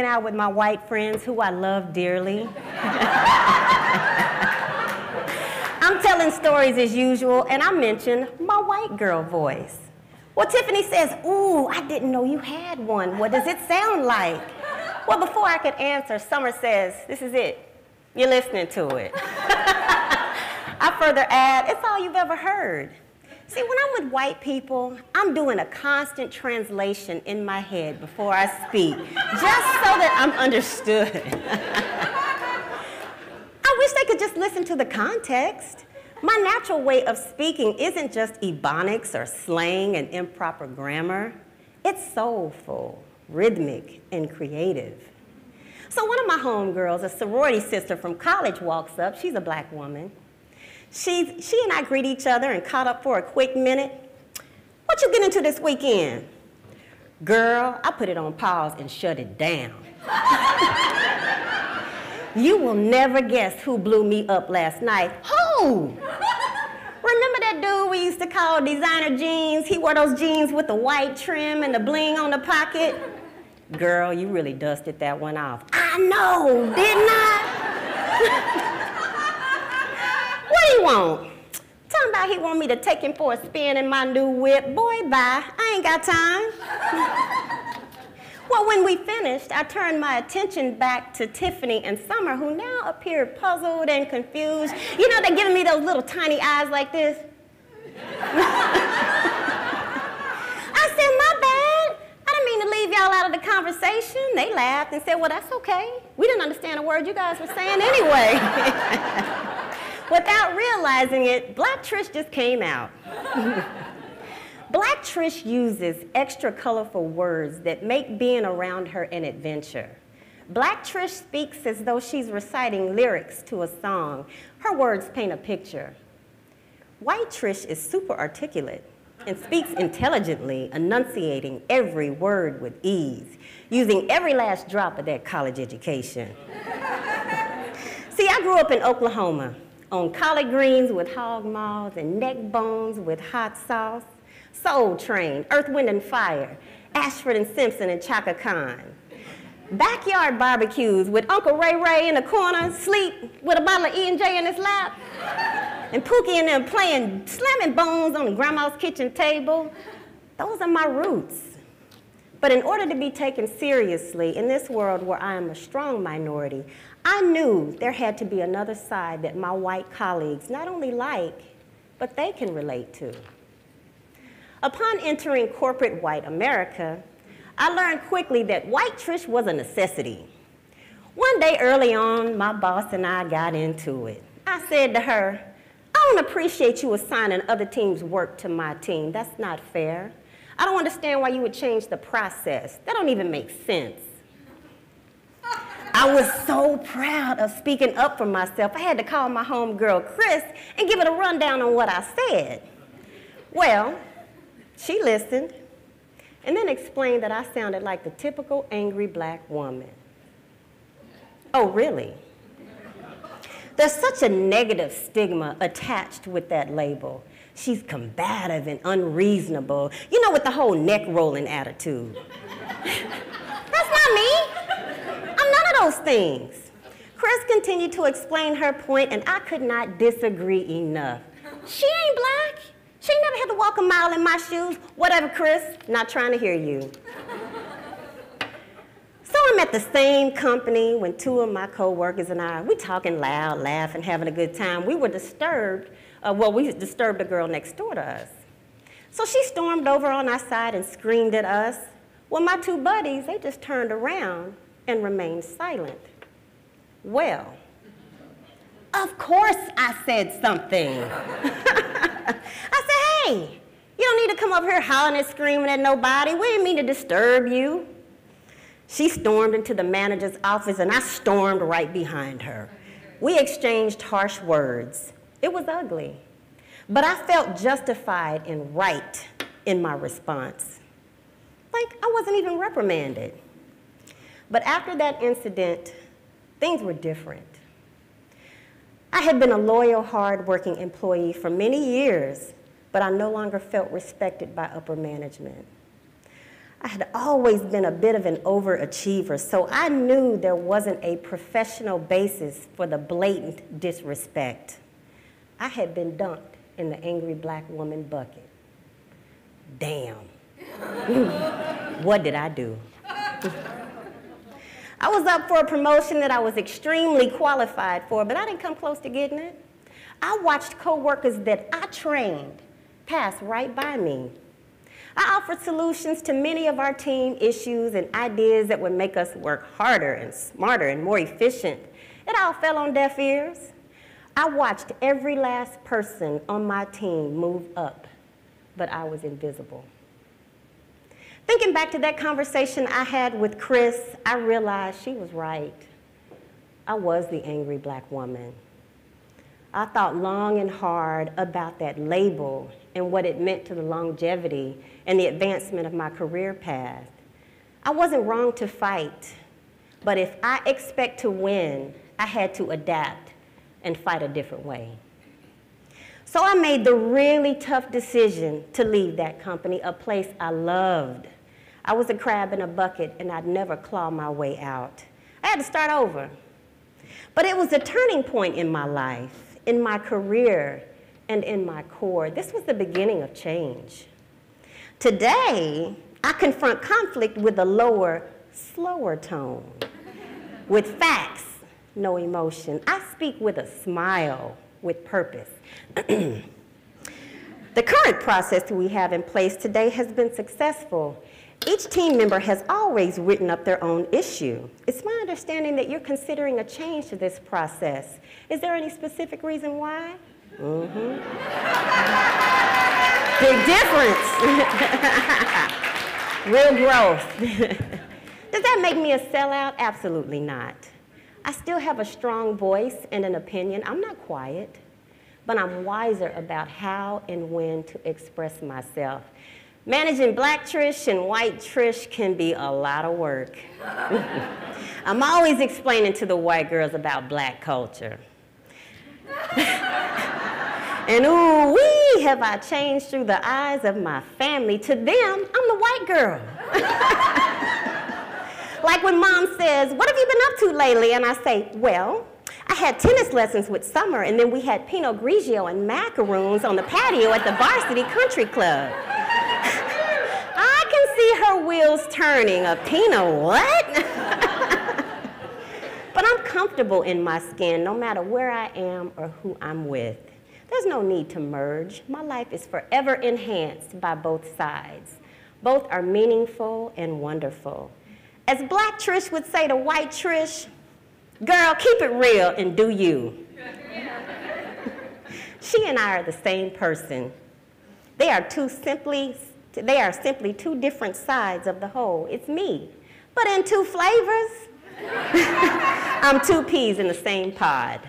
out with my white friends who I love dearly. I'm telling stories as usual, and I mention my white girl voice. Well, Tiffany says, ooh, I didn't know you had one. What does it sound like? Well, before I could answer, Summer says, this is it. You're listening to it. I further add, it's all you've ever heard. See, when I'm with white people, I'm doing a constant translation in my head before I speak, just so that I'm understood. I wish they could just listen to the context. My natural way of speaking isn't just ebonics or slang and improper grammar. It's soulful, rhythmic, and creative. So one of my homegirls, a sorority sister from college, walks up. She's a black woman. She and I greet each other and caught up for a quick minute. What you get into this weekend? Girl, I put it on pause and shut it down. You will never guess who blew me up last night. Who? Remember that dude we used to call designer jeans? He wore those jeans with the white trim and the bling on the pocket. Girl, you really dusted that one off. I know, didn't I? What do you want? Talking about he want me to take him for a spin in my new whip. Boy, bye. I ain't got time. Well, when we finished, I turned my attention back to Tiffany and Summer, who now appeared puzzled and confused. You know, they're giving me those little tiny eyes like this. I said, my bad. I didn't mean to leave y'all out of the conversation. They laughed and said, well, that's okay. We didn't understand a word you guys were saying anyway. Without realizing it, Black Trish just came out. Black Trish uses extra colorful words that make being around her an adventure. Black Trish speaks as though she's reciting lyrics to a song. Her words paint a picture. White Trish is super articulate and speaks intelligently, enunciating every word with ease, using every last drop of that college education. See, I grew up in Oklahoma, on collard greens with hog maws and neck bones with hot sauce, Soul Train, Earth, Wind, and Fire, Ashford and Simpson and Chaka Khan. Backyard barbecues with Uncle Ray Ray in the corner, sleep with a bottle of E&J in his lap, and Pookie and them playing slamming bones on grandma's kitchen table. Those are my roots. But in order to be taken seriously in this world where I am a strong minority, I knew there had to be another side that my white colleagues not only like, but they can relate to. Upon entering corporate white America, I learned quickly that white Trish was a necessity. One day early on, my boss and I got into it. I said to her, I don't appreciate you assigning other teams' work to my team. That's not fair. I don't understand why you would change the process. That don't even make sense. I was so proud of speaking up for myself. I had to call my homegirl, Chris, and give it a rundown on what I said. Well, she listened and then explained that I sounded like the typical angry black woman. Oh, really? There's such a negative stigma attached with that label. She's combative and unreasonable, you know, with the whole neck rolling attitude. That's not me. I'm none of those things. Chris continued to explain her point, and I could not disagree enough. She ain't black. She never had to walk a mile in my shoes. Whatever, Chris, not trying to hear you. So I'm at the same company when two of my coworkers and I, we talking loud, laughing, having a good time. We were disturbed. We disturbed a girl next door to us. So she stormed over on our side and screamed at us. Well, my two buddies, they just turned around and remained silent. Well, of course I said something. I said, hey, you don't need to come up here hollering and screaming at nobody. We didn't mean to disturb you. She stormed into the manager's office and I stormed right behind her. We exchanged harsh words. It was ugly, but I felt justified and right in my response. Like I wasn't even reprimanded. But after that incident, things were different. I had been a loyal, hard-working employee for many years, but I no longer felt respected by upper management. I had always been a bit of an overachiever, so I knew there wasn't a professional basis for the blatant disrespect. I had been dunked in the angry black woman bucket. Damn. What did I do? I was up for a promotion that I was extremely qualified for, but I didn't come close to getting it. I watched coworkers that I trained pass right by me. I offered solutions to many of our team issues and ideas that would make us work harder and smarter and more efficient. It all fell on deaf ears. I watched every last person on my team move up, but I was invisible. Thinking back to that conversation I had with Chris, I realized she was right. I was the angry black woman. I thought long and hard about that label and what it meant to the longevity and the advancement of my career path. I wasn't wrong to fight, but if I expect to win, I had to adapt and fight a different way. So I made the really tough decision to leave that company, a place I loved. I was a crab in a bucket, and I'd never claw my way out. I had to start over. But it was a turning point in my life, in my career, and in my core. This was the beginning of change. Today, I confront conflict with a lower, slower tone, with facts, no emotion. I speak with a smile, with purpose. The current process we have in place today has been successful. Each team member has always written up their own issue. It's my understanding that you're considering a change to this process. Is there any specific reason why? Mm-hmm. Big difference. Real growth. Does that make me a sellout? Absolutely not. I still have a strong voice and an opinion. I'm not quiet, but I'm wiser about how and when to express myself. Managing black Trish and white Trish can be a lot of work. I'm always explaining to the white girls about black culture. And ooh-wee, have I changed through the eyes of my family. To them, I'm the white girl. Like when mom says, what have you been up to lately? And I say, well, I had tennis lessons with Summer, and then we had Pinot Grigio and macaroons on the patio at the Varsity Country Club. I can see her wheels turning. A Pinot what? But I'm comfortable in my skin no matter where I am or who I'm with. There's no need to merge. My life is forever enhanced by both sides. Both are meaningful and wonderful. As black Trish would say to white Trish, girl, keep it real and do you. She and I are the same person. They are simply two different sides of the whole. It's me, but in two flavors. I'm two peas in the same pod.